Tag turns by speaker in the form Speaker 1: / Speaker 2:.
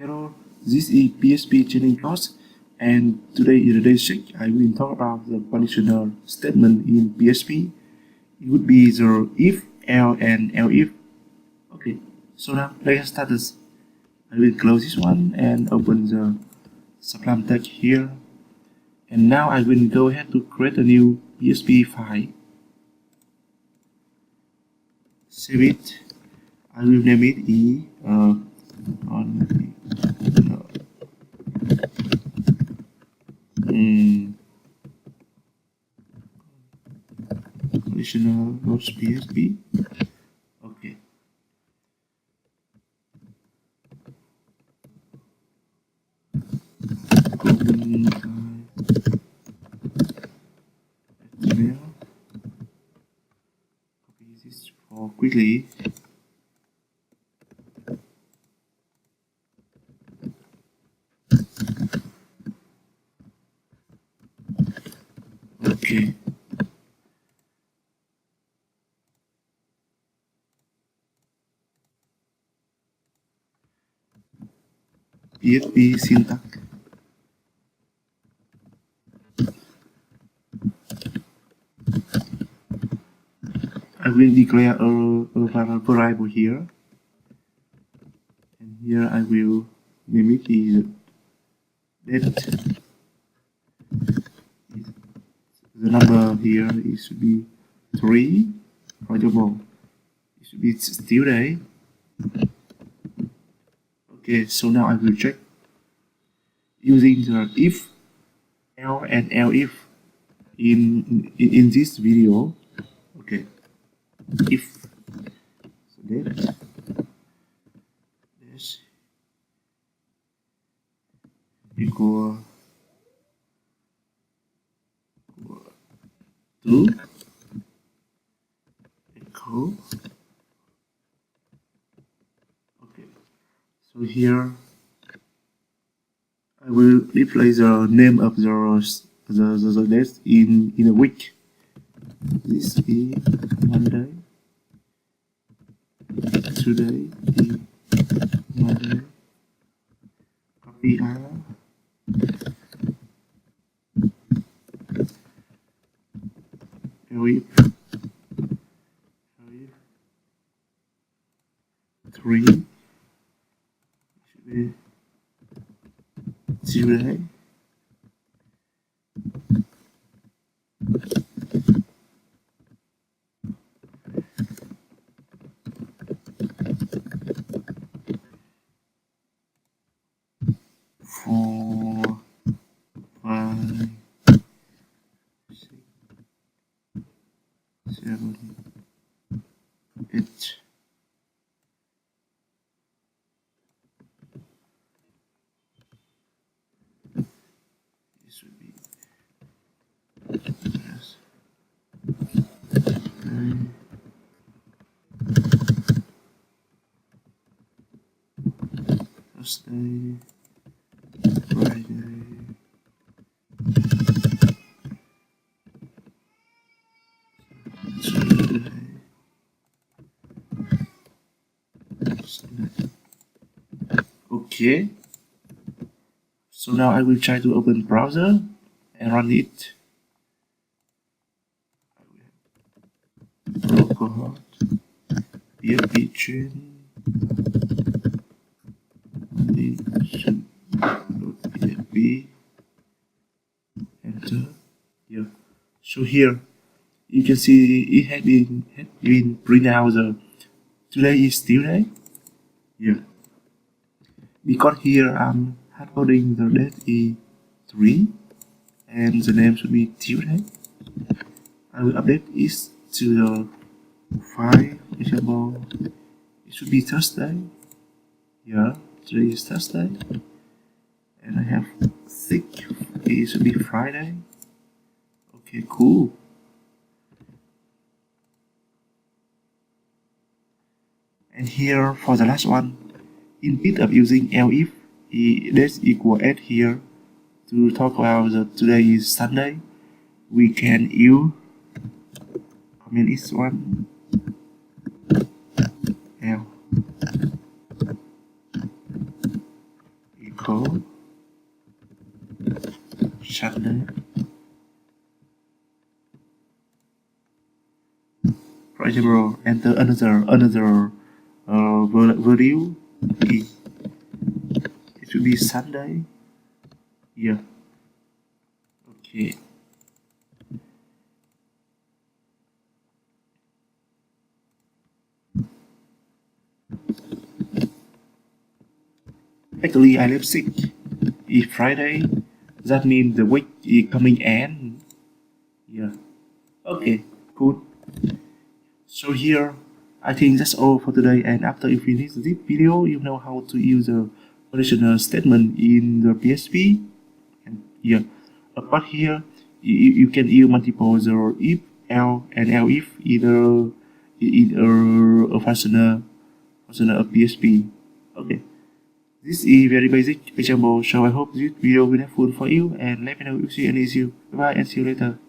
Speaker 1: Hello, this is PHP training course, and today in the Day6 I will talk about the conditional statement in PHP. It would be the if, else, and elseif. Okay, so now let's start this. I will close this one and open the Sublime text here. And now I will go ahead to create a new PHP file. Save it. I will name it conditional.php. Okay. Copy this for quickly. Okay. PHP syntax. I will declare a variable here, and here I will name it the date. The number here it should be 3. For example, it should be still day. Okay, so now I will check using the if, else, and elseif in this video. Okay, if so that this equal to echo. Okay, so here I will replace the name of the days in a week. This is Monday. Today is Monday. Copy R. Elif 3 should be Tuesday. Four, 5, 6, 7, 8. This would be yes. Thursday, Friday, Saturday, Sunday. Okay. So now I will try to open browser and run it. Localhost PHP chain PHP, enter here. So here you can see it had been printed out the today is Tuesday. Here because here I'm uploading the date is 3 and the name should be Tuesday. I will update it to the file. Example, it should be Thursday. Here today is Thursday, and I have 6. It should be Friday. Okay, cool. And here for the last one, instead of using elseif, let's equal add here to talk about the today is Sunday. We can use comment is one L code Sunday. For example, enter another value. Okay. It should be Sunday. Yeah. Okay. Actually, I left sick. If Friday, that means the week is coming end. Yeah. Okay. Cool. So here, I think that's all for today. And after you finish this video, you know how to use the conditional statement in the PHP. And yeah, apart here, you can use multiple the if, else, and elseif either a functional of PHP. Okay. This is very basic example, so I hope this video will be helpful for you, and let me know if you see any issue. Bye and see you later.